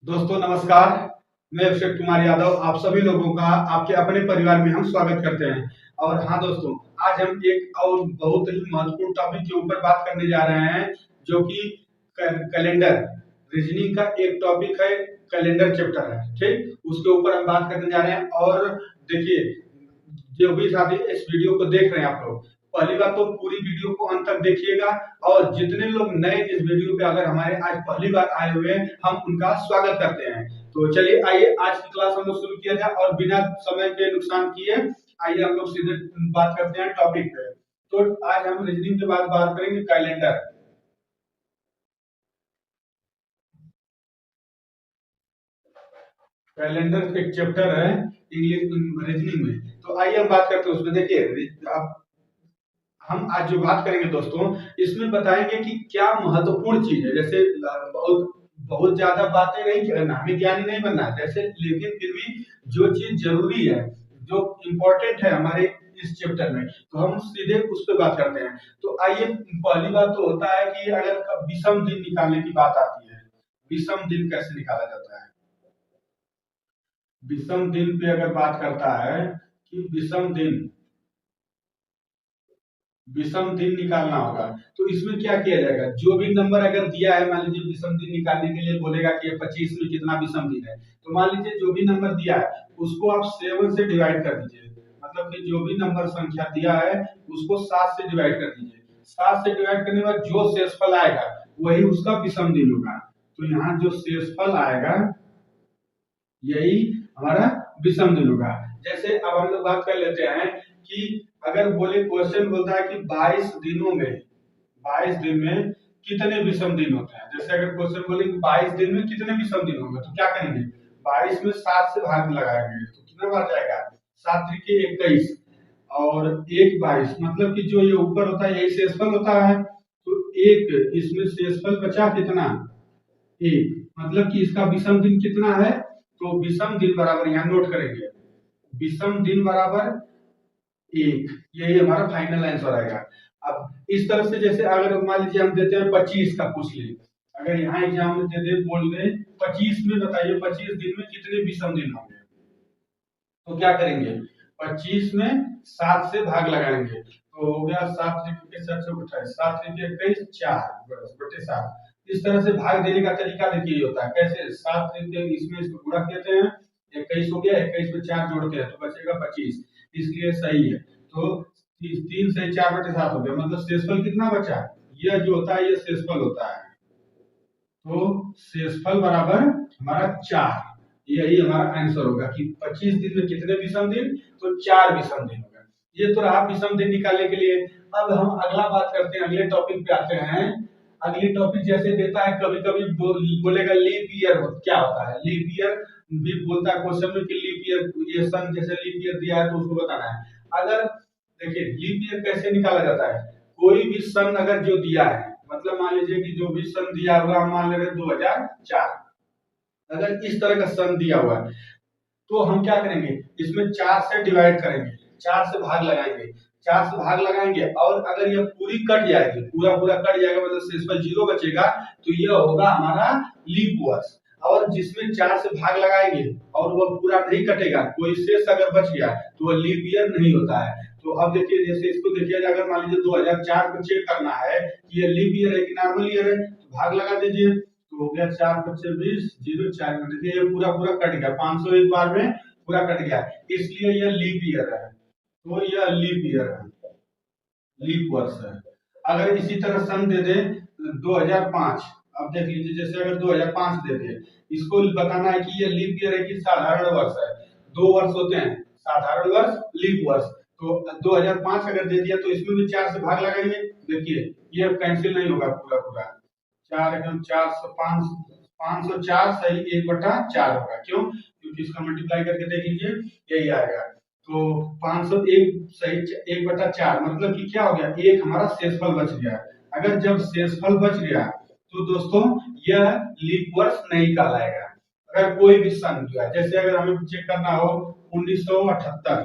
दोस्तों नमस्कार। मैं अभिषेक कुमार यादव आप सभी लोगों का आपके अपने परिवार में हम स्वागत करते हैं। और हाँ दोस्तों, आज हम एक और बहुत ही महत्वपूर्ण टॉपिक के ऊपर बात करने जा रहे हैं, जो कि कैलेंडर रीजनिंग का एक टॉपिक है। कैलेंडर चैप्टर है, ठीक, उसके ऊपर हम बात करने जा रहे हैं। और देखिए, जो भी साथी इस वीडियो को देख रहे हैं आप लोग, पहली बात तो पूरी वीडियो को अंत तक देखिएगा। और जितने लोग नए इस वीडियो पे अगर हमारे आज पहली बार आए हुए हैं, हम उनका स्वागत करते हैं। तो चलिए आइए आज की क्लास हम लोग शुरू किया जाए, और बिना समय के नुकसान किए आइए हम लोग सीधे बात करते हैं टॉपिक पे। तो आज हम रीजनिंग के बाद बात करेंगे कैलेंडर। कैलेंडर एक चैप्टर है इंग्लिश रीजनिंग में। तो आइए हम बात करते हैं उसमें। देखिए, अब हम आज जो बात करेंगे दोस्तों, इसमें बताएंगे कि क्या महत्वपूर्ण चीज है। जैसे बहुत बहुत ज्यादा बातें नहीं करना, हमें ज्ञानी नहीं बनना है जैसे, लेकिन फिर भी जो चीज जरूरी है, जो इम्पोर्टेंट है हमारे इस चैप्टर में, तो हम सीधे उस पर बात करते हैं। तो आइए, पहली बात तो होता है कि अगर विषम दिन निकालने की बात आती है, विषम दिन कैसे निकाला जाता है। विषम दिन पे अगर बात करता है कि विषम दिन निकालना होगा, तो इसमें क्या किया जाएगा। जो भी नंबर अगर दिया है, मान लीजिए विषम दिन निकालने के लिए बोलेगा कि 25 में कितना विषम दिन है, तो मान लीजिए जो भी नंबर दिया है उसको आप 7 से डिवाइड कर दीजिए। मतलब कि जो भी नंबर संख्या दिया है उसको 7 से डिवाइड कर दीजिए। 7 से डिवाइड करने के बाद जो शेषफल आएगा वही उसका विषम दिन होगा। तो यहाँ जो शेषफल आएगा यही हमारा विषम दिन होगा। जैसे अब हम लोग बात कर लेते हैं कि अगर बोले, क्वेश्चन बोलता है कि 22 दिन में कितने विषम दिन होते हैं। जैसे अगर क्वेश्चन बोले कि 22 दिन में कितने विषम दिन होंगे, तो क्या करेंगे, 22 में 7 से भाग लगाएंगे तो कितना बार जाएगा, 7 त्रिके 21 और 1 22। मतलब कि जो ये ऊपर होता है यही शेषफल होता है। तो एक इसमें शेषफल बचा कितना, एक। मतलब कि इसका विषम दिन कितना है, तो विषम दिन बराबर यहाँ नोट करेंगे, विषम दिन बराबर 1। यही हमारा फाइनल आंसर आएगा। अब इस तरह से, जैसे अगर मान लीजिए हम देते हैं 25 का पूछ लिए, अगर यहाँ एग्जाम में दे दे, बोल दे 25 में बताइए 25 दिन में कितने विषम दिन होंगे, तो क्या करेंगे, 25 में 7 से भाग लगाएंगे तो हो गया 7 त्रिके 7 7 त्रिके 21 4 बटे 7। इस तरह से भाग देने का तरीका देखिए ये होता है कैसे, 7 त्रिके इसमें इसको गुणा कहते हैं, 21 हो गया, 21 में 4 जोड़ते हैं तो बचेगा 25, इसलिए सही है। तो 3 से 4 बटे 7 हो गया, मतलब शेषफल कितना बचा, यह जो होता है ये शेषफल होता है। तो शेषफल बराबर हमारा 4, यही हमारा आंसर होगा कि 25 दिन में कितने विषम दिन, तो 4 विषम दिन होगा। ये तो रहा विषम दिन निकालने के लिए। अब हम अगला बात करते हैं, अगले टॉपिक पे आते हैं। अगली टॉपिक जैसे देता है, कभी कभी बोलेगा लीप ईयर क्या होता है, लीप ईयर भी बोलता है क्वेश्चन में कि लीप ईयर, ये सन जैसे लीप ईयर दिया है तो उसको बताना है। अगर देखिए लीप ईयर कैसे निकाला जाता है, कोई भी सन अगर जो दिया है, मतलब मान लीजिए कि जो भी सन दिया हुआ हम मान ले रहे 2004, अगर इस तरह का सन दिया हुआ है तो हम क्या करेंगे, इसमें 4 से डिवाइड करेंगे, 4 से भाग लगाएंगे, 4 से भाग लगाएंगे। और अगर ये पूरी कट जाएगी, पूरा पूरा कट जाएगा, मतलब शेषफल 0 बचेगा, तो यह होगा हमारा लीप वर्ष। और जिसमें 4 से भाग लगाएंगे और वह पूरा नहीं कटेगा, कोई शेष अगर बच गया तो वह लीप ईयर नहीं होता है। तो अब देखिए, जैसे इसको देखिए, अगर मान लीजिए 2004 को चेक करना है कि ये लीप ईयर है कि नॉर्मल ईयर है, तो भाग लगा दीजिए, तो हो गया 4 25 20 0 4 में देखिए ये पूरा पूरा कट गया, 500 एक बार में पूरा कट गया, इसलिए यह लीप ईयर है। तो यह लीप ईयर है, लीप वर्ष है। अगर इसी तरह सन दे दे 2005, अब देख लीजिए, जैसे अगर 2005 दे दे, इसको बताना है कि ये लीप ईयर है कि साधारण वर्ष है। दो वर्ष होते हैं, साधारण वर्ष, लीप वर्ष। तो 2005 अगर दे दिया तो इसमें भी 4 से भाग लगाएंगे, देखिए ये कैंसिल नहीं होगा, पूरा पूरा 4 एकदम 504 सही 1/4 होगा। क्यों, क्योंकि इसका मल्टीप्लाई करके देख लीजिए यही आएगा। तो 501 सही 1/4, मतलब कि क्या हो गया, एक हमारा शेषफल बच गया। अगर जब शेषफल बच गया तो दोस्तों यह लीप वर्ष नहीं कहलाएगा। अगर कोई भी सन जो है, जैसे अगर हमें चेक करना हो 1978,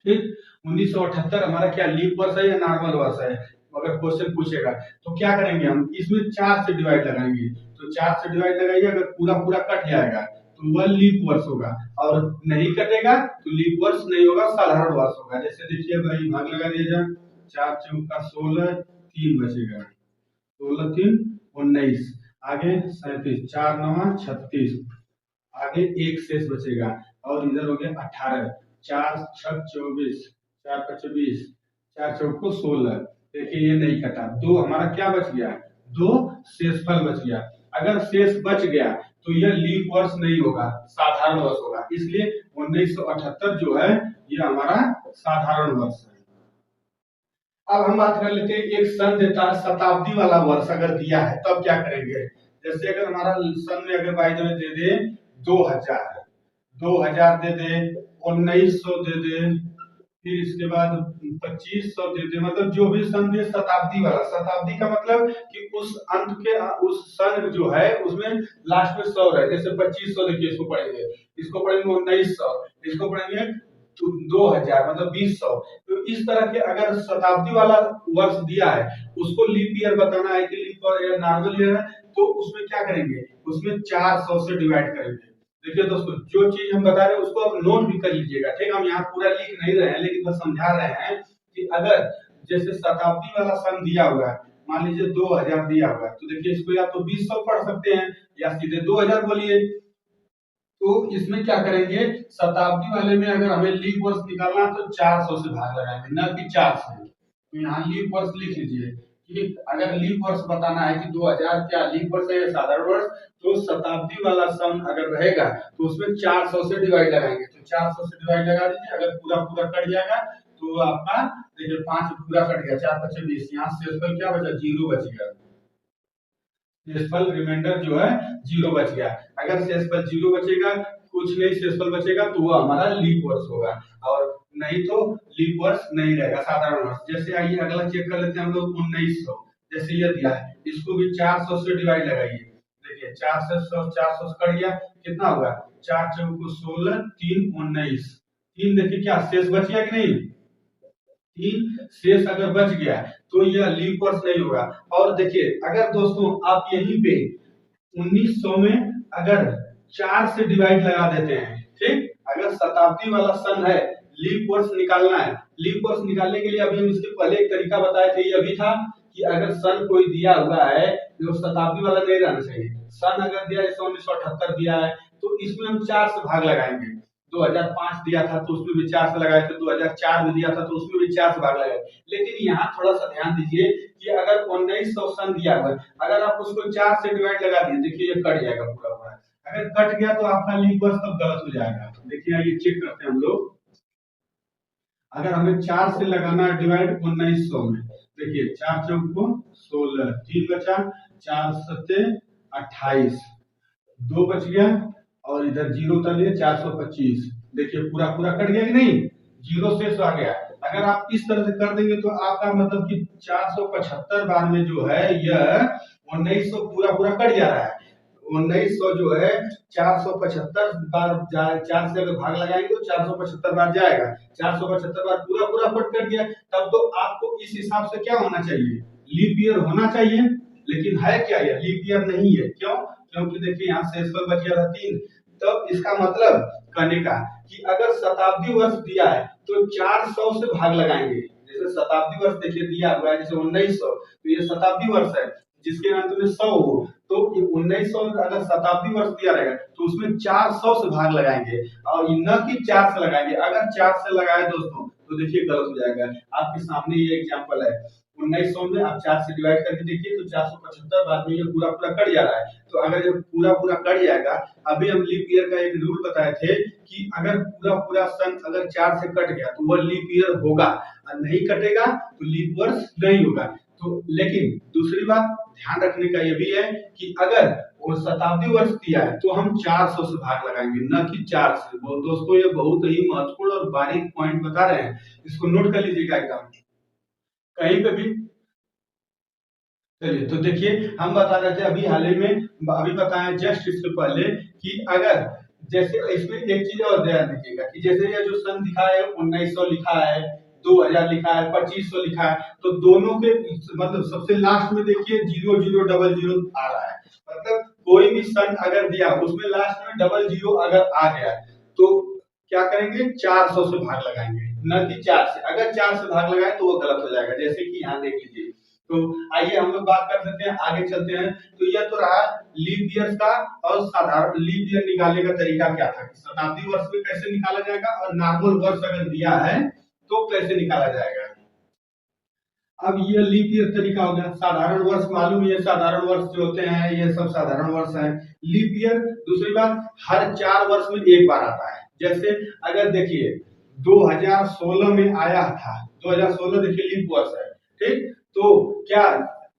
ठीक, 1978 हमारा क्या लीप वर्ष है या नॉर्मल वर्ष है, अगर क्वेश्चन पूछेगा तो क्या करेंगे हम, इसमें 4 से डिवाइड लगाएंगे। तो 4 से डिवाइड लगाइए, अगर पूरा पूरा कट जाएगा तो वह लीप वर्ष होगा, और नहीं कटेगा तो लीप वर्ष नहीं होगा, साधारण वर्ष होगा। जैसे देखिए भाई भाग लगा दिया जाए, 4 चौका 16, 3 बचेगा, 16 3 19, आगे 37, 4 9 36, आगे एक शेष बचेगा, और इधर हो गया 18, 4 6 24, 4 5 20, 4 चौको 16। देखिए ये नहीं कटा, दो हमारा क्या बच गया, दो शेषफल बच गया। अगर शेष बच गया तो यह लीप वर्ष नहीं होगा, साधारण वर्ष होगा। इसलिए 1978 जो है ये हमारा साधारण वर्ष है। अब हम बात कर लेते हैं, एक सन देता है शताब्दी वाला वर्ष अगर दिया है तब क्या करेंगे। जैसे अगर हमारा सन में अगर बाई दे दे 2000, 2000 दे दे, 1900 दे दे, फिर इसके बाद 2500 दे दे, मतलब जो भी सन दे शताब्दी वाला। शताब्दी का मतलब कि उस अंत के उस सन जो है उसमें लास्ट में 100 है। जैसे 2500 देखिए, इसको पढ़ेंगे, इसको पढ़ेंगे 1900, इसको पढ़ेंगे 2000, मतलब 2000। तो इस तरह के अगर शताब्दी वाला वर्ष दिया है, उसको लीप ईयर बताना है कि लीप ईयर नॉर्मल ईयर है, तो उसमें क्या करेंगे, उसमें 400 से डिवाइड करेंगे। देखिए दोस्तों, जो चीज हम बता रहे हैं उसको आप नोट भी कर लीजिएगा, ठीक है। हम यहाँ पूरा लिख नहीं रहे हैं, लेकिन बस समझा रहे हैं कि अगर जैसे शताब्दी वाला सन दिया हुआ है, मान लीजिए 2000 दिया हुआ है, तो देखिए इसको या तो 2000 पढ़ सकते हैं या सीधे 2000 बोलिए। तो इसमें क्या करेंगे, शताब्दी वाले में अगर हमें लीप वर्ष निकालना है तो 400 से भाग लगाएंगे, न कि 4 से। तो यहाँ लीप वर्ष लिख लीजिए कि अगर लीप वर्ष बताना है कि 2000 क्या लीप वर्ष है या साधारण वर्ष, तो शताब्दी वाला सन अगर रहेगा तो उसमें 400 से डिवाइड लगाएंगे। तो 400 से डिवाइड लगा दीजिए, अगर पूरा पूरा कट जाएगा तो आपका देखिए 5 पूरा कट गया, 4 5 20, यहाँ शेषफल क्या बचा, 0 बच गया। शेषफल रिमाइंडर जो है 0 बच गया। अगर शेषफल 0 बचेगा, कुछ नहीं शेषफल बचेगा, तो वो हमारा लीप वर्ष होगा, और नहीं तो लीप वर्ष नहीं रहेगा, साधारण वर्ष। जैसे आइए अगला चेक कर लेते हैं हम लोग 1900। जैसे ये दिया है, इसको भी 400 से डिवाइड लगाइए। देखिए 400 से कट गया, कितना होगा, 4 चौको 16, 3 19, 3 देखिए क्या शेष बच गया कि नहीं, 3 शेष अगर बच गया तो यह लीप वर्ष नहीं होगा। और देखिए अगर दोस्तों आप यहीं पे 1900 में अगर 4 से डिवाइड लगा देते हैं, ठीक, अगर शताब्दी वाला सन है, लीप वर्ष निकालना है। लीप वर्ष निकालने के लिए अभी हम इसके पहले एक तरीका बताए थे, ये अभी था कि अगर सन कोई दिया हुआ है जो शताब्दी वाला नहीं रहना चाहिए। सन अगर दिया जैसे 1978 दिया है, तो इसमें हम 4 से भाग लगाएंगे। 2005 दिया था तो उसमें भी 4 से लगाए थे, 2004 में दिया था तो उसमें भी 4 से भाग लगाए। लेकिन यहाँ थोड़ा सा ध्यान दीजिए कि अगर 1900 सन दिया हुआ है, अगर आप उसको 4 से डिवाइड लगा दिए, देखिए ये कट जाएगा पूरा पूरा। अगर कट गया तो आपका लीप वर्ष तब गलत हो जाएगा। देखिए ये चेक करते हैं हम लोग, अगर हमें 4 से लगाना है डिवाइड 1900 में, देखिए 4 चौको 16, 3 बचा, 4 सत्ते 28, 2 बच गया, और इधर 0 उतर लिया, 425। देखिए पूरा पूरा कट गया कि नहीं, 0 शेष आ गया। अगर आप इस तरह से कर देंगे तो आपका मतलब कि 475 बार में जो है यह 1900 पूरा पूरा कट जा रहा है। 1900 जो है 475 बार 4 से अगर भाग लगाएंगे तो 475 बार जाएगा। 475 बार पूरा पूरा कट गया, तब तो आपको इस हिसाब से क्या होना चाहिए, लीप ईयर होना चाहिए। लेकिन है क्या, यह लीप ईयर नहीं है। क्यों, क्योंकि देखिए यहाँ शेषफल बच गया था 3। तब इसका मतलब कहने का कि अगर शताब्दी वर्ष दिया है तो 400 से भाग लगाएंगे। जैसे शताब्दी वर्ष देखिए दिया हुआ है, जैसे 1900, तो ये शताब्दी वर्ष है जिसके अंत में 100 हो, तो 1900 अगर शताब्दी वर्ष दिया रहेगा तो उसमें 400 से भाग लगाएंगे, और न कि 4 से लगाएंगे। अगर 4 से लगाए दोस्तों तो देखिए गलत हो जाएगा। आपके सामने ये एग्जांपल है, 1900 में आप 4 से डिवाइड करके देखिए तो 475 बाद में ये पूरा पूरा कट जा रहा है। तो अगर ये पूरा पूरा कट जाएगा, अभी हम लीप ईयर का एक रूल बताए थे कि अगर पूरा पूरा सन अगर 4 से कट गया तो वह लीप ईयर होगा, और नहीं कटेगा तो लीप वर्ष नहीं होगा। तो लेकिन दूसरी बात ध्यान रखने का ये भी है कि अगर वो शताब्दी वर्ष दिया है तो हम 400 से भाग लगाएंगे, न कि 4 से। दोस्तों ये बहुत ही महत्वपूर्ण और बारीक पॉइंट बता रहे हैं, इसको नोट कर लीजिएगा एकदम कहीं पे भी। चलिए तो देखिए हम बता रहे थे अभी हाल ही में, अभी बताया जस्ट इसके पहले कि अगर जैसे इसमें एक चीज और ध्यान दीजिएगा कि जैसे ये जो सन दिखा है 1900 लिखा है, 2000 लिखा है, 2500 लिखा है, तो दोनों के मतलब सबसे लास्ट में देखिए 0000 आ रहा है। मतलब कोई भी सन अगर दिया उसमें लास्ट में 00 अगर आ गया तो क्या करेंगे, 400 से भाग लगाएंगे, न कि 4 से। अगर 4 से भाग लगाए तो वो गलत हो जाएगा, जैसे कि यहाँ देख लीजिए। तो आइए हम लोग बात कर सकते हैं, आगे चलते हैं। तो यह तो रहा लीप ईयर का, और साधारण लीप ईयर निकालने का तरीका क्या था, शताब्दी वर्ष में कैसे निकाला जाएगा, और नॉर्मल वर्ष अगर दिया है तो कैसे निकाला जाएगा। अब ये लीप ईयर तरीका हो गया। साधारण वर्ष मालूम, ये साधारण वर्ष जो होते हैं ये सब साधारण वर्ष है। लीप ईयर दूसरी बात हर 4 वर्ष में एक बार आता है। जैसे अगर देखिए 2016 में आया था, 2016 देखिए लीप वर्ष है, ठीक, तो क्या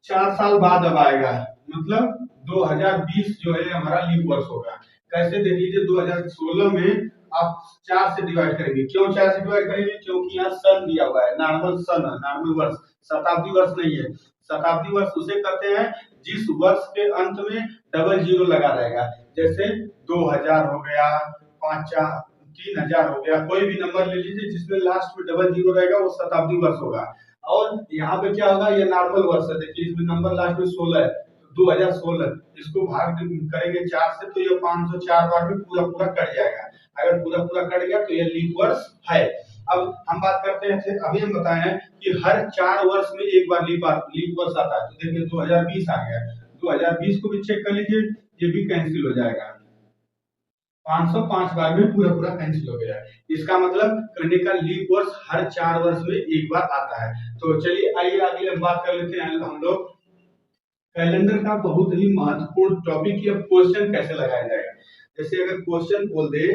4 साल बाद अब आएगा, मतलब 2020 जो है हमारा लीप वर्ष होगा। कैसे देख लीजिए, 2016 में आप 4 से डिवाइड करेंगे। क्यों 4 से डिवाइड करेंगे, क्योंकि यहाँ सन दिया हुआ है, नॉर्मल सन है, नॉर्मल वर्ष, शताब्दी वर्ष नहीं है। शताब्दी वर्ष उसे कहते हैं जिस वर्ष के अंत में 00 लगा रहेगा। जैसे 2000 हो गया, 3000 हो गया, कोई भी नंबर ले लीजिए जिसमें लास्ट में 00 रहेगा वो शताब्दी वर्ष होगा। और यहाँ पे क्या होगा, ये नॉर्मल वर्ष है, देखिए इसमें नंबर लास्ट में 16 है, 2016, इसको भाग करेंगे 4 से तो ये 504 बार में पूरा पूरा कट जाएगा। अगर पूरा पूरा कट गया तो ये लीप वर्ष है। अब हम बात करते हैं, अभी हम बताए हैं कि हर 4 वर्ष में एक बार लीप वर्ष आता है। तो देखिए 2020 आ गया, 2020 को भी चेक कर लीजिए, ये भी कैंसिल हो जाएगा, 505 बार में पूरा पूरा कैंसिल हो गया। इसका मतलब कहने का लीप वर्ष हर 4 वर्ष में एक बार आता है। तो चलिए आइए अगले हम बात कर लेते हैं हम लोग कैलेंडर का बहुत ही महत्वपूर्ण टॉपिक, या क्वेश्चन कैसे लगाया जाएगा। जैसे अगर क्वेश्चन बोल दे,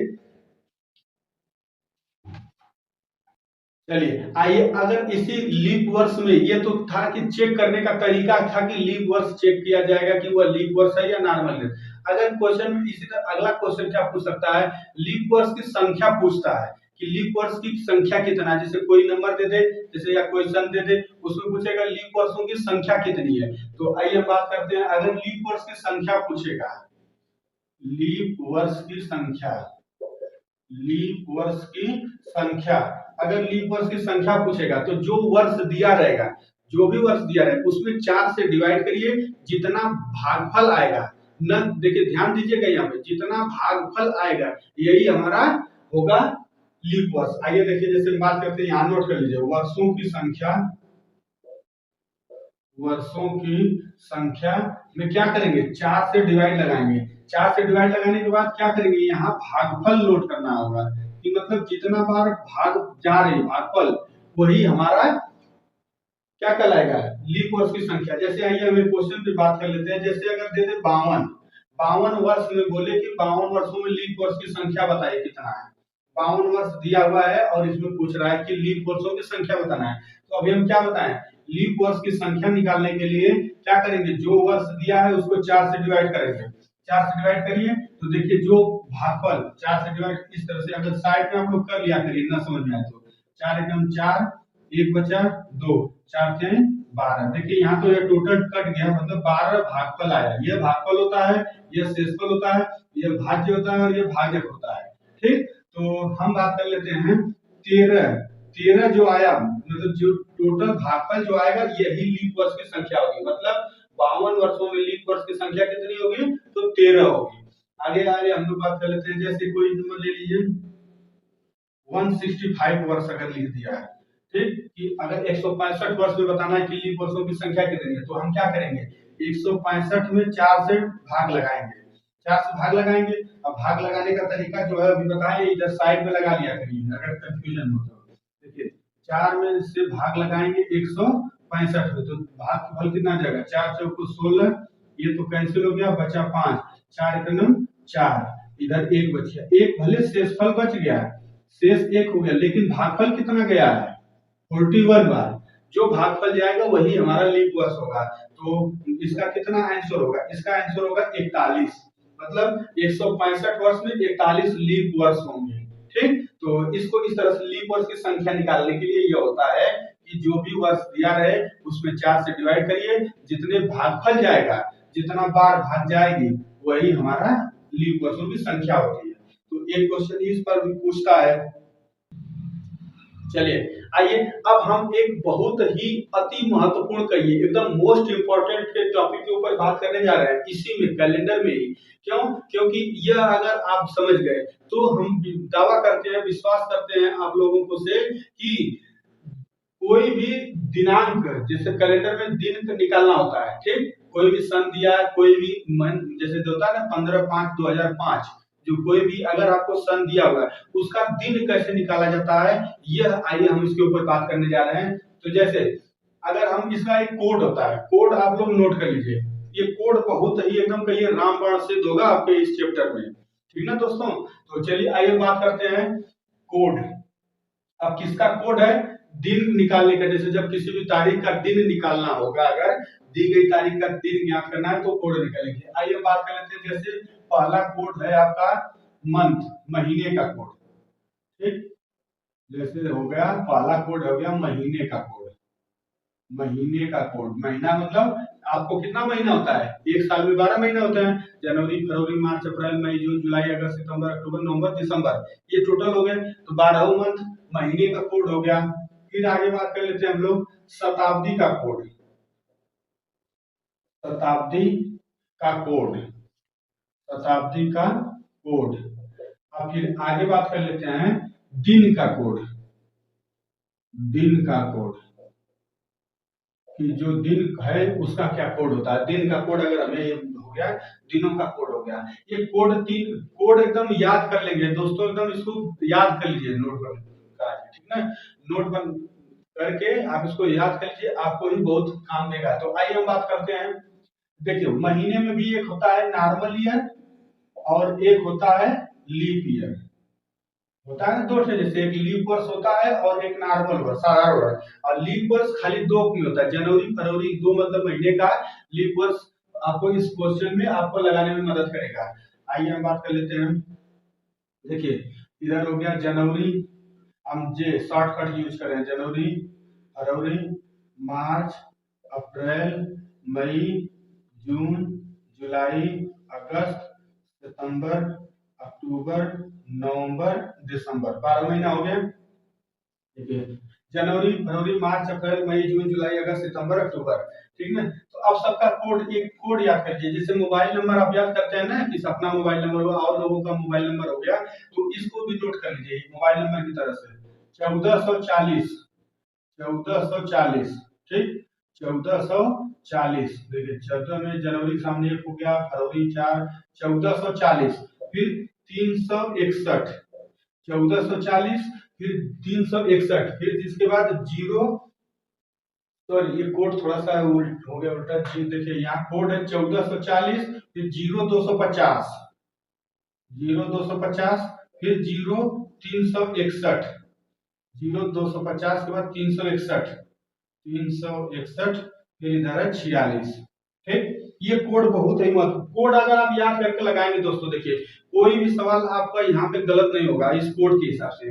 चलिए आइए, अगर इसी लीप वर्ष में, ये तो था कि चेक करने का तरीका था कि लीप वर्ष चेक किया जाएगा कि वह लीप वर्ष है या नॉर्मल है। अगर क्वेश्चन में इसी तरह अगला क्वेश्चन क्या पूछ सकता है, लीप वर्ष की संख्या पूछता है कि लीप वर्ष की संख्या कितना है। जैसे कोई नंबर दे दे, जैसे या कोई सन दे दे, उसमें पूछेगा लीप वर्षों की संख्या कितनी है। तो आइए हम बात करते हैं, अगर लीप वर्ष की संख्या पूछेगा, लीप वर्ष की संख्या, लीप वर्ष की संख्या, अगर लीप वर्ष की संख्या पूछेगा तो जो वर्ष दिया रहेगा, जो भी वर्ष दिया रहेगा उसमें 4 से डिवाइड करिए, जितना भागफल आएगा, न देखिए ध्यान दीजिएगा यहाँ पे, जितना भागफल आएगा यही हमारा होगा लीप वर्ष। आइए देखिए, जैसे बात करते हैं, यहाँ नोट कर लीजिए, वर्षों की संख्या, वर्षों की संख्या में क्या करेंगे, 4 से डिवाइड लगाएंगे। 4 से डिवाइड लगाने के बाद क्या करेंगे, यहाँ भागफल नोट करना होगा कि मतलब जितना बार भाग जा रही भागफल वही हमारा क्या कहलाएगा, लीप वर्ष की संख्या। जैसे आइए हम क्वेश्चन पे बात कर लेते हैं। जैसे अगर दे दे 52 वर्ष में, बोले कि 52 वर्षों में लीप वर्ष की संख्या बताइए कितना है। 52 वर्ष दिया हुआ है और इसमें पूछ रहा है कि लीप वर्षों की संख्या बताना है। तो अभी हम क्या बताएं, लीप वर्ष की संख्या निकालने के लिए क्या करेंगे, जो वर्ष दिया है उसको 4 से डिवाइड करेंगे। 4 से डिवाइड करिए तो देखिए जो भागफल 4 से डिवाइड, इस तरह से अगर साइड में आप लोग कर लिया करिए, ना समझ में आए तो 4 एकदम 4, 1 बचा 2, 4 थे 12। देखिए यहाँ तो ये टोटल कट गया, मतलब 12 भागफल आया। ये भागफल होता है, ये शेषफल होता है, ये भाज्य होता है और ये भाजक होता है। ठीक, तो हम बात कर लेते हैं 13 जो आया, मतलब जो टोटल भागफल जो आएगा यही लीप वर्ष की संख्या होगी। मतलब 52 वर्षों में लीप वर्ष की संख्या कितनी होगी, तो 13 होगी। आगे आगे हम लोग बात कर लेते हैं, जैसे कोई नंबर ले लीजिए 165 वर्ष अगर लिख दिया है, ठीक, कि अगर 165 वर्ष में बताना है कि लीप वर्षों की संख्या कितनी है, तो हम क्या करेंगे, 165 में 4 से भाग लगाएंगे, 4 से भाग लगाएंगे। अब भाग लगाने का तरीका जो है अभी बताएं, इधर साइड में लगा लिया करिए अगर कंफ्यूजन हो तो। देखिए 4 में से भाग लगाएंगे 165 में, तो भाग फल कितना आ जाएगा, 4 चौको 16, ये तो कैंसिल हो गया, बचा 5, 4 एकम 4, इधर 1 बच गया। एक भले शेषफल बच गया, शेष 1 हो गया, लेकिन भागफल कितना गया है, 41 बार। जो भागफल जाएगा वही हमारा लीप वर्ष होगा। तो इसका कितना आंसर होगा, इसका आंसर होगा 41। मतलब 165 वर्ष में 41 लीप वर्ष होंगे। ठीक, तो इसको इस तरह से लीप वर्ष की संख्या निकालने के लिए यह होता है कि जो भी वर्ष दिया रहे उसमें 4 से डिवाइड करिए, जितने भागफल जाएगा, जितना बार भाग जाएगी वही हमारा लीप वर्षों की संख्या होती है। तो एक क्वेश्चन इस पर भी पूछता है, चलिए आइए, अब हम एक बहुत ही अति महत्वपूर्ण कहिए एकदम मोस्ट इम्पोर्टेंट के टॉपिक के ऊपर बात करने जा रहे हैं, इसी में कैलेंडर में ही। क्यों? क्योंकि यह अगर आप समझ गए तो हम दावा करते हैं, विश्वास करते हैं आप लोगों को से कि कोई भी दिनांक, जैसे कैलेंडर में दिन निकालना होता है, ठीक, कोई भी सन दिया है, कोई भी मन, जैसे होता है ना 15/5/2005, जो कोई भी अगर आपको सन दिया हुआ है उसका दिन कैसे निकाला जाता है, यह आइए हम इसके ऊपर बात करने जा रहे हैं। तो जैसे अगर हम, इसका एक कोड होता है, कोड आप लोग नोट कर लीजिए, ये कोड बहुत ही एकदम कहिए रामबाण सिद्ध होगा आपके इस चैप्टर में, ठीक ना दोस्तों। तो चलिए आइए बात करते हैं कोड। अब किसका कोड है? दिन निकालने का, जैसे जब किसी भी तारीख का दिन निकालना होगा, अगर दी गई तारीख का दिन ज्ञात करना है तो कोड निकालेंगे। आइए बात कर लेते हैं, जैसे पहला कोड है आपका मंथ, महीने का कोड, ठीक। जैसे हो गया पहला कोड हो गया महीने का कोड, महीने का कोड, महीना मतलब आपको कितना महीना होता है, एक साल में 12 महीना होता है, जनवरी फरवरी मार्च अप्रैल मई जून जुलाई अगस्त सितंबर अक्टूबर नवंबर दिसंबर, ये टोटल हो गए, तो 12 मंथ महीने का कोड हो गया। फिर आगे बात कर लेते हैं हम लोग शताब्दी का कोड, शताब्दी का कोड, शताब्दी का कोड। अब फिर आगे बात कर लेते हैं दिन का कोड, दिन का कोड, कि जो दिन है उसका क्या कोड होता है, दिन का कोड अगर हमें ये हो गया, दिनों का कोड हो गया, ये कोड तीन कोड एकदम याद कर लेंगे दोस्तों, एकदम इसको याद कर लीजिए, नोट कर, ठीक ना, नोट बन करके आप इसको याद कर लीजिए, आपको ही बहुत काम देगा। तो आइए हम बात करते हैं, देखिए महीने में भी एक होता है नॉर्मल ईयर और एक होता है लीप ईयर, होता है ना दोस्तों, जैसे एक लीप वर्ष होता है और एक नॉर्मल वर्ष, साधारण वर्ष। और लीप वर्ष खाली दो में होता है, जनवरी फरवरी दो मतलब महीने का लीप वर्ष आपको इस क्वेश्चन में आपको लगाने में मदद करेगा। आइए हम बात कर लेते हैं, देखिए इधर हो गया जनवरी, हम जे शॉर्टकट यूज करें, जनवरी फरवरी मार्च अप्रैल मई जून जुलाई अगस्त सितंबर अक्टूबर नवंबर दिसंबर, 12 महीना हो गया, ठीक है। जनवरी फरवरी मार्च अप्रैल मई जून जुलाई अगस्त सितंबर अक्टूबर, ठीक है। तो अब सबका कोड, एक कोड याद करिए, जैसे मोबाइल नंबर आप याद करते हैं ना कि अपना मोबाइल नंबर हुआ और लोगों का मोबाइल नंबर हो गया, तो इसको भी नोट कर लीजिए मोबाइल नंबर की तरह से, 1440, 1440, ठीक, 1440, देखिए 14 में जनवरी के सामने एक हो गया, फरवरी 4, 1440, फिर 361, 1440 फिर 361, फिर जिसके बाद जीरो, सॉरी ये कोड थोड़ा सा उल्ट हो गया, उल्टा जी, देखिए यहाँ कोड है 1440, फिर जीरो 250, जीरो 250, फिर जीरो 361, जीरो 250 के बाद 361, 361, फिर इधर है 46, ठीक। ये कोड बहुत ही महत्व, कोड अगर आप याद करके लगाएंगे दोस्तों, देखिए कोई भी सवाल आपका यहाँ पे गलत नहीं होगा इस कोड के हिसाब से,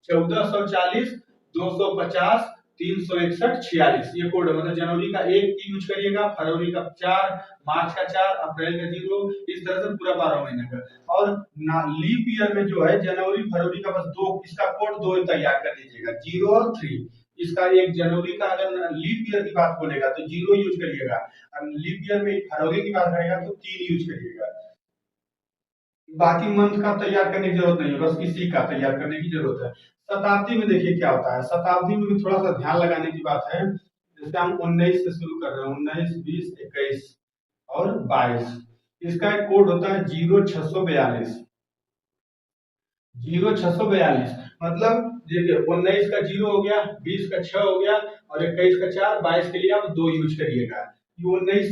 1440 250 361 46, ये कोड है, मतलब जनवरी का एक यूज करिएगा, फरवरी का 4, मार्च का 4, अप्रैल का 0, इस तरह से पूरा 12 महीने का। और लीप ईयर में जो है जनवरी फरवरी का बस दो, इसका कोड दो तैयार कर लीजिएगा, 0 और 3, इसका एक जनवरी का अगर लीप ईयर की बात बोलेगा तो 0 यूज करिएगा, और लीप ईयर में फरवरी की बात करेगा तो 3 यूज करिएगा, बाकी मंथ का तैयार करने की जरूरत नहीं है, बस इसी का तैयार करने की जरूरत है। शताब्दी में देखिए क्या होता है, शताब्दी में भी थोड़ा सा ध्यान लगाने की बात है, जैसे हम 19 से शुरू कर रहे हैं, 19 20 21 और 22, इसका एक कोड होता है 0642, 0642, मतलब देखिए 19 का 0 हो गया, 20 का 6 हो गया और 21 का 4, 22 के लिए आप 2 यूज करिएगा, 19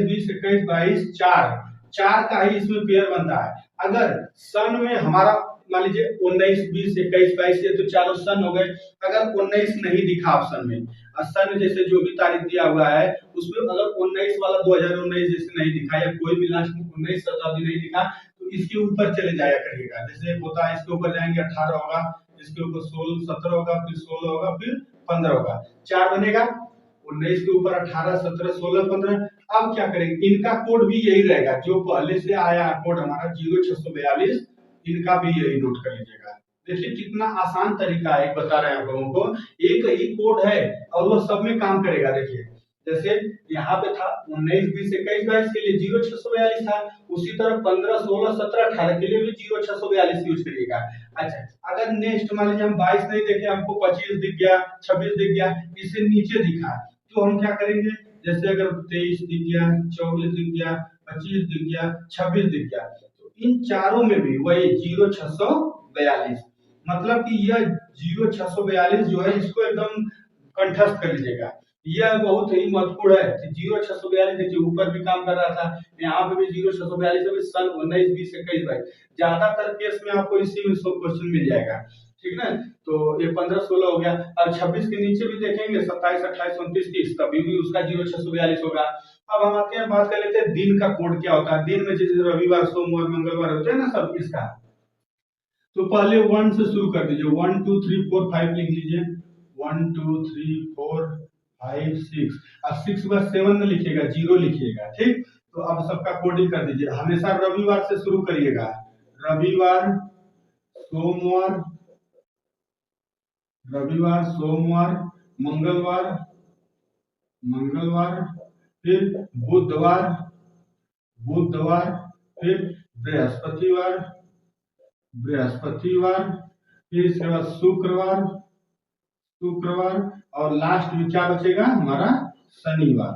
20 21 22 4, चार का ही इसमें पेयर बनता है। अगर सन में हमारा मान लीजिए 19 20 21 22 तो चारों सन हो गए, अगर 19 नहीं दिखा ऑप्शन में, सन जैसे जो भी तारीख दिया हुआ है उसमें अगर 19 वाला 2019 जैसे नहीं दिखा या कोई भी लास्ट में 19 शताब्दी नहीं दिखा, तो इसके ऊपर चले जाया करिएगा, जैसे होता है इसके ऊपर जाएंगे 18 होगा, इसके ऊपर 16 17 होगा, फिर 16 होगा, फिर 15 होगा, 4 बनेगा, 19 के ऊपर 18 17 16 15। अब क्या करेंगे, इनका कोड भी यही रहेगा, जो पहले से आया कोड हमारा 0642, इनका भी यही नोट कर लीजिएगा, देखिए कितना आसान तरीका है, बता रहे हैं आप लोगों को। एक ही कोड है और वो सब में काम करेगा। देखिए जैसे यहाँ पे था 19 20 21 22 के लिए 0642 था, उसी तरह 15 16 17 18 के लिए भी 0642 यूज करिएगा। अच्छा, अगर नेक्स्ट मान लीजिए हम 22 नहीं देखे, हमको 25 दिख गया, 26 दिख गया, इससे नीचे दिखा, तो हम क्या करेंगे? जैसे अगर 23 दिख गया, 24 दिख गया, 25 दिख गया, 26 दिख गया, तो इन चारों में भी वही 0642, मतलब कि यह 0642 जो है इसको एकदम कंठस्थ कर लीजिएगा। यह बहुत ही महत्वपूर्ण है कि 0642 देखिए ऊपर भी काम कर रहा था, यहाँ पे भी 0642 अभी सन 19 20 21 22 ज्यादातर केस में आपको इसी में क्वेश्चन मिल जाएगा। ठीक ना? तो ये 15 16 हो गया, और 26 के नीचे भी देखेंगे 27 28 29 30, तभी भी उसका 0642 होगा। अब हम आते हैं, बात कर लेते हैं दिन का कोड क्या होता है। दिन में जैसे रविवार सोमवार मंगलवार होते हैं ना सब, इसका तो पहले 1 से शुरू कर दीजिए। 1 2 3 4 5 लिख लीजिए। 1 2 3 4 5 6, और 6 के बाद 7 में लिखिएगा, 0 लिखिएगा। ठीक, तो अब सबका कोडिंग कर दीजिए। हमेशा रविवार से शुरू करिएगा। रविवार सोमवार, रविवार सोमवार, मंगलवार, मंगलवार, फिर बुधवार, बुधवार, फिर बृहस्पतिवार, बृहस्पतिवार, फिर इसके बाद शुक्रवार, शुक्रवार, और लास्ट में क्या बचेगा हमारा? शनिवार।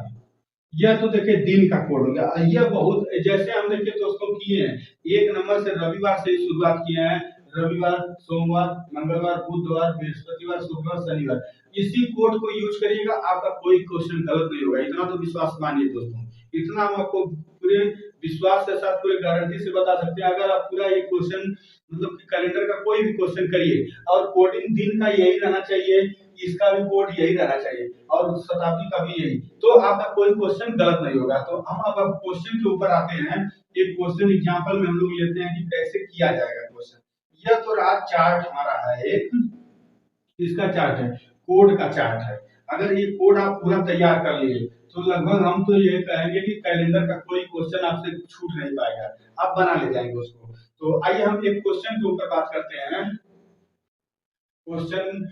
यह तो देखिए दिन का कोड हो गया। यह बहुत, जैसे हम देखिए दोस्तों किए हैं, एक नंबर से रविवार से ही शुरुआत किए हैं। रविवार सोमवार मंगलवार बुधवार बृहस्पतिवार शुक्रवार शनिवार, इसी कोड को यूज करिएगा, आपका कोई क्वेश्चन गलत नहीं होगा। इतना तो विश्वास मानिए दोस्तों, इतना हम आपको पूरे विश्वास के साथ पूरे गारंटी से बता सकते हैं। अगर आप पूरा ये क्वेश्चन मतलब कि कैलेंडर का कोई भी क्वेश्चन करिए और कोडिंग दिन का यही रहना चाहिए, इसका भी कोड यही रहना चाहिए, और शताब्दी का भी यही, तो आपका कोई क्वेश्चन गलत नहीं होगा। तो हम अब क्वेश्चन के ऊपर आते हैं। एक क्वेश्चन एग्जांपल में हम लोग लेते हैं कि कैसे किया जाएगा क्वेश्चन। यह तो रहा चार्ट हमारा है, एक इसका चार्ट है, कोड का चार्ट है। अगर ये कोड आप पूरा तैयार कर लिए तो लगभग हम तो ये कहेंगे कि कैलेंडर का कोई क्वेश्चन आपसे छूट नहीं पाएगा, आप बना ले जाएंगे उसको। तो आइए हम एक क्वेश्चन के ऊपर बात करते हैं। क्वेश्चन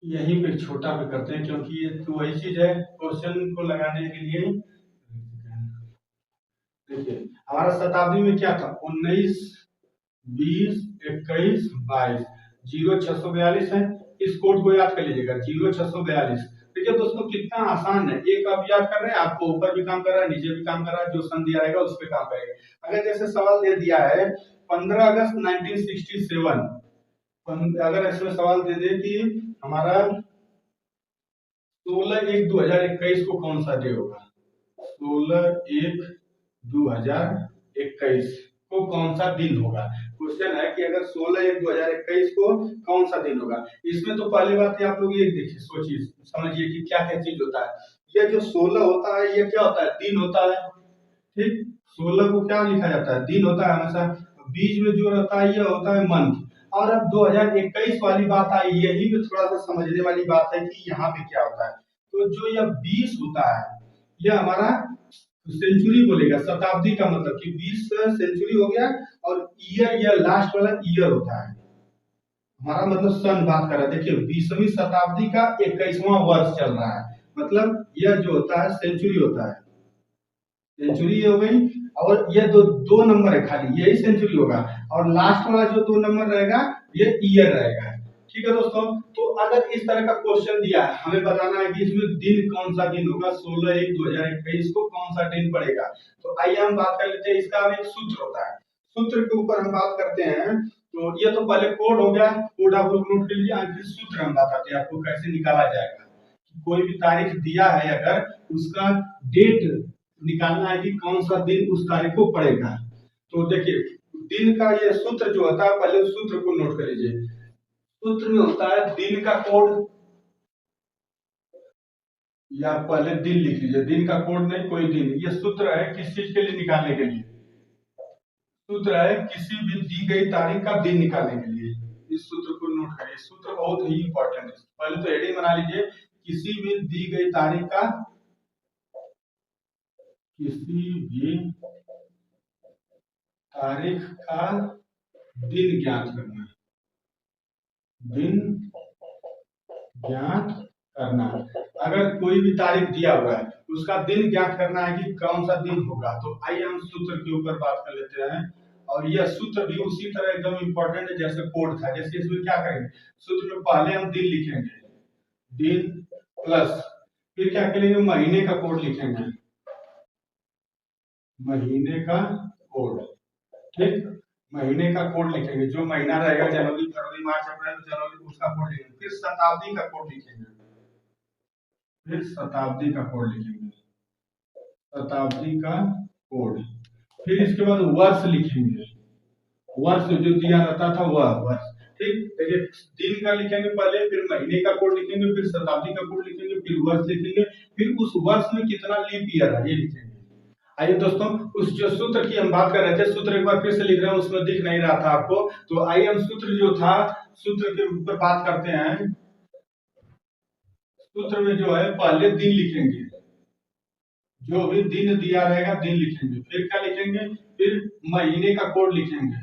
यहीं पे छोटा पे करते हैं, क्योंकि ये तो वही चीज है क्वेश्चन को लगाने के लिए। देखिए हमारा शताब्दी में क्या था? 19 20 21 22, 0642 है। इस कोड को याद कर लीजिएगा, 0642। देखिए दोस्तों कितना आसान है, एक आप याद कर रहे हैं, आपको ऊपर भी काम कर रहा है नीचे भी काम कर रहा है, जो सन दिया रहेगा उस पर काम करेगा। अगर जैसे सवाल दे दिया है 15 अगस्त 1967, अगर इसमें सवाल दे दे कि हमारा 16/1/2021 को कौन सा डे होगा? 16/1/2021 को कौन सा दिन होगा? क्वेश्चन है कि अगर 16/1/2021 को कौन सा दिन होगा। इसमें तो पहली बात है, आप लोग ये देखिए सोचिए समझिए कि क्या क्या चीज होता है। ये जो 16 होता है ये क्या होता है? दिन होता है। ठीक, 16 को क्या लिखा जाता है? दिन होता है हमेशा। बीच में जो रहता है ये होता है मंथ। और अब 2021 वाली बात आई, यही भी थोड़ा सा समझने वाली बात है कि यहाँ पे क्या होता है। तो जो यह 20 होता है यह हमारा सेंचुरी बोलेगा, शताब्दी का मतलब कि 20 सेंचुरी हो गया। और ईयर, यह लास्ट वाला ईयर होता है हमारा, मतलब सन बात कर रहा है। देखिए 20वीं शताब्दी का 21वां वर्ष चल रहा है, मतलब यह जो होता है सेंचुरी होता है। सेंचुरी हो गई, और ये दो दो नंबर है खाली, यही सेंचुरी होगा। और लास्ट वाला जो 2 नंबर रहेगा ये ईयर रहेगा। ठीक है दोस्तों, तो अगर इस तरह का क्वेश्चन दिया है, हमें बताना है कि इसमें दिन कौन सा दिन होगा, 16/1/2021 को कौन सा दिन पड़ेगा। तो आइए हम बात कर लेते हैं, इसका एक सूत्र होता है, सूत्र के ऊपर हम बात करते हैं। तो ये तो पहले कोड हो गया, कोड आप लोग नोट कर लीजिए। आगे सूत्र हम बताते हैं आपको कैसे निकाला जाएगा। कोई भी तारीख दिया है अगर, उसका डेट निकालना है कि कौन सा दिन उस तारीख को पड़ेगा। तो देखिए दिन का ये सूत्र जो होता है, पहले उस सूत्र को नोट कर लीजिए। सूत्र में होता है दिन का कोड, या पहले दिन लिख लीजिए, दिन का कोड नहीं कोई दिन। ये सूत्र है किस चीज के लिए? निकालने के लिए। सूत्र है किसी भी दी गई तारीख का दिन निकालने के लिए। इस सूत्र को नोट करिए, सूत्र बहुत ही इंपॉर्टेंट है। पहले तो हेडिंग बना लीजिए, किसी भी दी गई तारीख का, किसी भी तारीख का दिन ज्ञात करना है। दिन ज्ञात करना। अगर कोई भी तारीख दिया हुआ है उसका दिन ज्ञात करना है कि कौन सा दिन होगा। तो आइए हम सूत्र के ऊपर बात कर लेते हैं। और यह सूत्र भी उसी तरह एकदम इंपॉर्टेंट है जैसे कोड था। जैसे इसमें क्या करेंगे, सूत्र में पहले हम दिन लिखेंगे, दिन प्लस फिर क्या करेंगे, महीने का कोड लिखेंगे, महीने का कोड। ठीक, महीने का कोड लिखेंगे, जो महीना रहेगा जनवरी फरवरी मार्च अप्रैल जनवरी, उसका कोड लिखेंगे। फिर शताब्दी का कोड लिखेंगे, फिर शताब्दी का कोड लिखेंगे, शताब्दी का कोड। फिर इसके बाद वर्ष लिखेंगे, वर्ष जो दिया रहता था वह वर्ष। ठीक, देखिए दिन का लिखेंगे पहले, फिर महीने का कोड लिखेंगे, फिर शताब्दी का कोड लिखेंगे, फिर वर्ष लिखेंगे, फिर उस वर्ष में कितना लीप ईयर है ये लिखेंगे। आइए दोस्तों, उस जो सूत्र की हम बात कर रहे थे, सूत्र एक बार फिर से लिख रहे हैं, उसमें दिख नहीं रहा था आपको। तो आइए हम सूत्र जो था, सूत्र के ऊपर बात करते हैं। सूत्र में जो है पहले दिन लिखेंगे, जो भी दिन दिया रहेगा दिन लिखेंगे। फिर क्या लिखेंगे, फिर महीने का कोड लिखेंगे,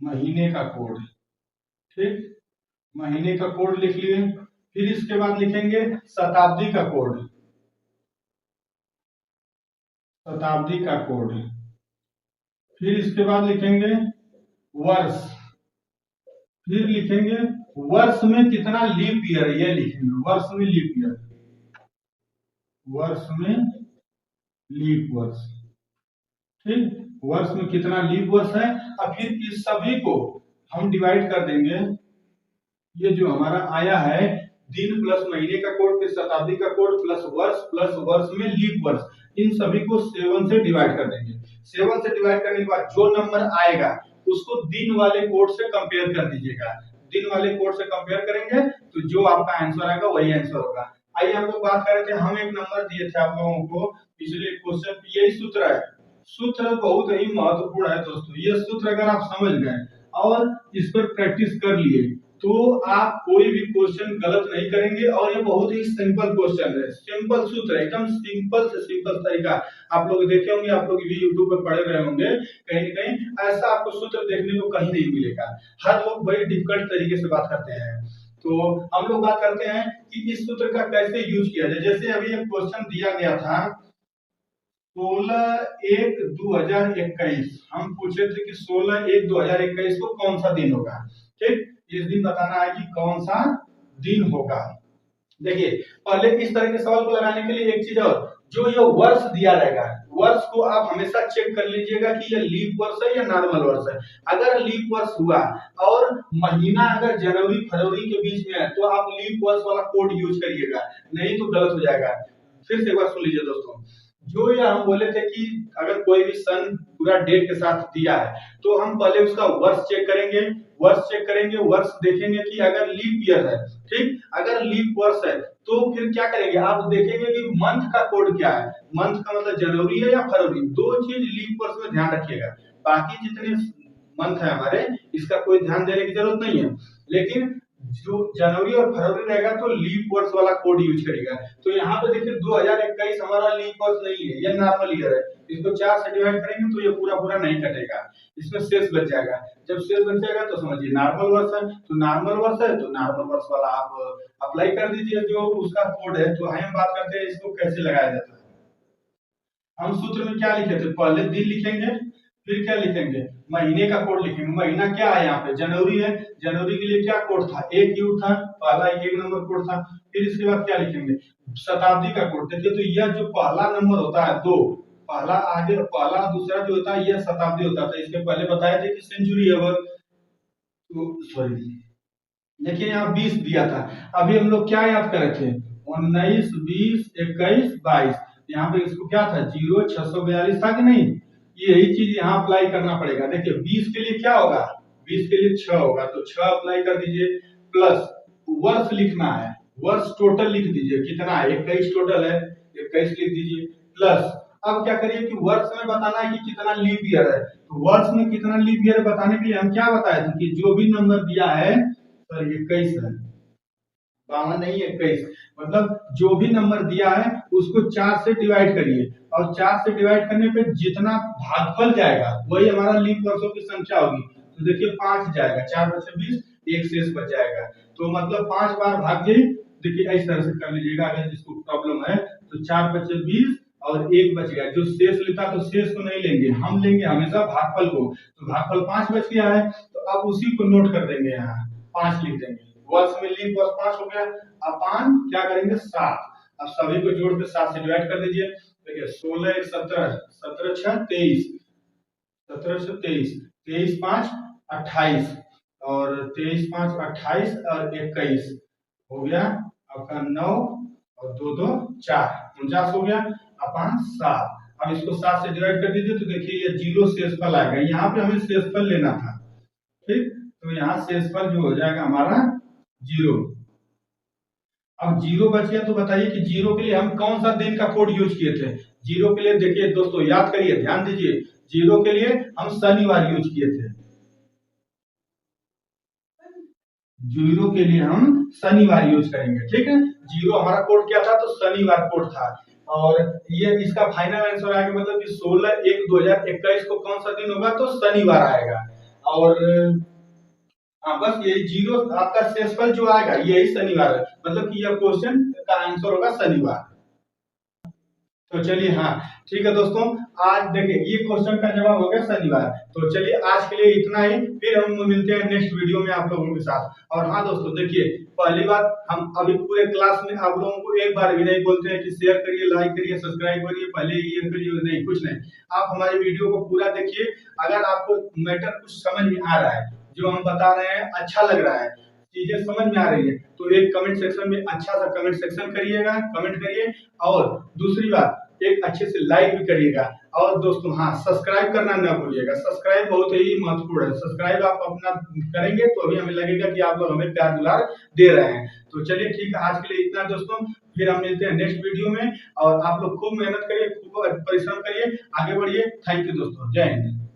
महीने का कोड। ठीक, महीने का कोड लिख लिए। फिर इसके बाद लिखेंगे शताब्दी का कोड, शताब्दी का कोड। फिर इसके बाद लिखेंगे वर्ष, फिर लिखेंगे वर्ष में कितना लीप ईयर है ये लिखेंगे, वर्ष में लीप ईयर, वर्ष में लीप वर्ष। ठीक, वर्ष में कितना लीप वर्ष है। अब फिर इस सभी को हम डिवाइड कर देंगे। ये जो हमारा आया है दिन प्लस महीने का कोड प्लस शताब्दी का कोड प्लस वर्ष में लीप वर्ष, इन सभी को 7 से डिवाइड कर देंगे। 7 से डिवाइड करने के बाद जो नंबर आएगा उसको दिन वाले कोड से कंपेयर कर दीजिएगा। दिन वाले कोड से कंपेयर करेंगे तो जो आपका आंसर आएगा वही आंसर होगा। आइए हम लोग बात कर रहे थे, हम एक नंबर दिए थे आप लोगों को पिछले क्वेश्चन, यही सूत्र है। सूत्र बहुत ही महत्वपूर्ण है दोस्तों। ये सूत्र अगर आप समझ गए और इस पर प्रैक्टिस कर लिए तो आप कोई भी क्वेश्चन गलत नहीं करेंगे। और ये बहुत ही सिंपल क्वेश्चन है, सिंपल सूत्र है, एकदम सिंपल से सिंपल तरीका। आप लोग देखे होंगे, आप लोग भी यूट्यूब पर पढ़े रहे होंगे, कहीं न कहीं ऐसा आपको सूत्र देखने को कहीं नहीं मिलेगा। हर लोग बड़ी डिफिकल्ट तरीके से बात करते हैं। तो हम लोग बात करते हैं कि इस सूत्र का कैसे यूज किया जाए। जैसे अभी एक क्वेश्चन दिया गया था 16/1/2021, हम पूछे थे कि 16/1/2021 को कौन सा दिन होगा। ठीक, इस दिन बताना है कि कौन सा दिन होगा। देखिए पहले इस तरह के सवाल को लगाने के लिए एक चीज और, जो ये वर्ष दिया रहेगा, वर्ष को आप हमेशा चेक कर लीजिएगा कि ये लीप वर्ष है या नॉर्मल वर्ष है। अगर लीप वर्ष हुआ और महीना अगर जनवरी फरवरी के बीच में है तो आप लीप वर्ष वाला कोड यूज करिएगा, नहीं तो गलत हो जाएगा। फिर से एक बार सुन लीजिए दोस्तों, जो ये हम बोले थे कि अगर कोई भी सन पूरा डेट के साथ दिया है तो हम पहले उसका वर्ष चेक करेंगे, वर्ष चेक करेंगे, वर्ष देखेंगे कि अगर लीप ईयर है, ठीक, अगर लीप वर्ष है तो फिर क्या करेंगे, आप देखेंगे कि मंथ का कोड क्या है, मंथ का मतलब जनवरी है या फरवरी, दो चीज लीप वर्ष में ध्यान रखिएगा। बाकी जितने मंथ है हमारे, इसका कोई ध्यान देने की जरूरत नहीं है। लेकिन जो जनवरी और फरवरी रहेगा तो लीप वर्ष वाला कोड यूज करेगा। तो यहाँ पे देखिए 2021 हमारा लीप वर्ष नहीं है, ये नॉर्मल ईयर है। इसको 4 से डिवाइड करेंगे तो ये पूरा पूरा नहीं कटेगा, इसमें शेष बच जाएगा। जब शेष बच जाएगा तो समझिए नॉर्मल वर्ष है, तो नॉर्मल वर्ष है तो नॉर्मल वर्ष वाला आप अप्लाई कर दीजिए जो उसका कोड है। तो हम बात करते हैं इसको कैसे लगाया जाता है। हम सूत्र में क्या लिखे थे, पहले दिन लिखेंगे, फिर क्या लिखेंगे, महीने का कोड लिखेंगे। महीना क्या है यहाँ पे, जनवरी है, जनवरी के लिए क्या कोड था, एक यू था, पहला एक नंबर कोड था। फिर इसके बाद क्या लिखेंगे, शताब्दी का कोड। देखिए तो यह जो पहला नंबर होता है दो, पहला आगे पहला दूसरा जो होता है यह शताब्दी होता था। इसके पहले बताया था कि सेंचुरी है वो, तो सॉरी देखिए यहाँ 20 दिया था। अभी हम लोग क्या याद करे थे, 19 20 21 22, यहाँ पे इसको क्या था 0 642 था कि नहीं, यही चीज यहाँ अप्लाई करना पड़ेगा। देखिए 20 के लिए क्या होगा, 20 के लिए 6 होगा तो 6 अप्लाई कर दीजिए, प्लस वर्ष लिखना है, वर्ष टोटल लिख दीजिए कितना है, 21 टोटल है, 21 लिख दीजिए, प्लस अब क्या करिए कि वर्ष में बताना है कि कितना लीप ईयर है। तो वर्ष में कितना लीप ईयर बताने के लिए हम क्या बताए थे कि जो भी नंबर दिया है, सर 21 है, 52 नहीं 21, मतलब जो भी नंबर दिया है उसको 4 से डिवाइड करिए, और 4 से डिवाइड करने पे जितना भागफल जाएगा वही हमारा लीप वर्षों की संख्या होगी। तो देखिए 5 जाएगा, 4 बचे 20, एक शेष बच जाएगा। तो मतलब 5 बार भाग्य, देखिए इस तरह से कर लीजिएगा। अगर जिसको प्रॉब्लम है तो 4 बचे 20 और एक बच गया। जो शेष लेता तो शेष को नहीं लेंगे, हम लेंगे हमेशा भागफल को। तो भागफल 5 बच गया है, तो अब उसी को नोट कर देंगे, यहाँ 5 लिख देंगे। वर्ष में लीप वर्ष 5 हो गया। अपान क्या करेंगे 7। अब सभी को जोड़ के 7 से डिवाइड कर दीजिए। देखिए 16 1 17, 17 6 23, 17 से 23, 23 5 28 और 23 5 28 और 21 हो गया आपका 9 और 2 2 4, 49 हो गया अपान 7। अब इसको 7 से डिवाइड कर दीजिए, तो देखिए ये जीरो शेषफल आएगा। यहाँ पे हमें शेषफल लेना था, ठीक। तो यहाँ शेषफल जो हो जाएगा हमारा 0। अब 0 बच गया, तो बताइए कि 0 के लिए हम कौन सा दिन का कोड यूज किए थे। 0 के लिए देखिए दोस्तों, याद करिए, ध्यान दीजिए, 0 के लिए हम शनिवार यूज किए थे। 0 के लिए हम शनिवार यूज करेंगे, ठीक है। 0 हमारा कोड क्या था, तो शनिवार कोड था। और ये इसका फाइनल आंसर आएगा, मतलब कि 16 1 2021 को कौन सा दिन होगा, तो शनिवार आएगा। और हाँ, बस यही 0 आपका शेषफल जो आएगा यही शनिवार है, मतलब कि यह क्वेश्चन का आंसर होगा शनिवार। तो चलिए, हाँ ठीक है दोस्तों, आज देखिए ये क्वेश्चन का जवाब हो गया शनिवार। तो चलिए आज के लिए इतना ही, फिर हम मिलते हैं नेक्स्ट वीडियो में आप लोगों के साथ। और हाँ दोस्तों देखिए, पहली बात, हम अभी पूरे क्लास में आप लोगों को एक बार भी नहीं बोलते हैं कि शेयर करिए, लाइक करिए, सब्सक्राइब करिए, पहले ये करिए, नहीं कुछ नहीं। आप हमारी वीडियो को पूरा देखिए। अगर आपको मैटर कुछ समझ में आ रहा है, जो हम बता रहे हैं अच्छा लग रहा है, चीजें समझ में आ रही है, तो एक कमेंट सेक्शन में अच्छा सा कमेंट सेक्शन करिएगा, कमेंट करिए। और दूसरी बात, एक अच्छे से लाइक भी करिएगा। और दोस्तों हाँ, सब्सक्राइब करना ना भूलिएगा, सब्सक्राइब बहुत ही महत्वपूर्ण है। सब्सक्राइब आप अपना करेंगे तो अभी हमें लगेगा कि आप लोग हमें प्यार दुलार दे रहे हैं। तो चलिए ठीक है, आज के लिए इतना दोस्तों, फिर हम मिलते हैं नेक्स्ट वीडियो में। और आप लोग खूब मेहनत करिए, खूब परिश्रम करिए, आगे बढ़िए। थैंक यू दोस्तों, जय हिंद।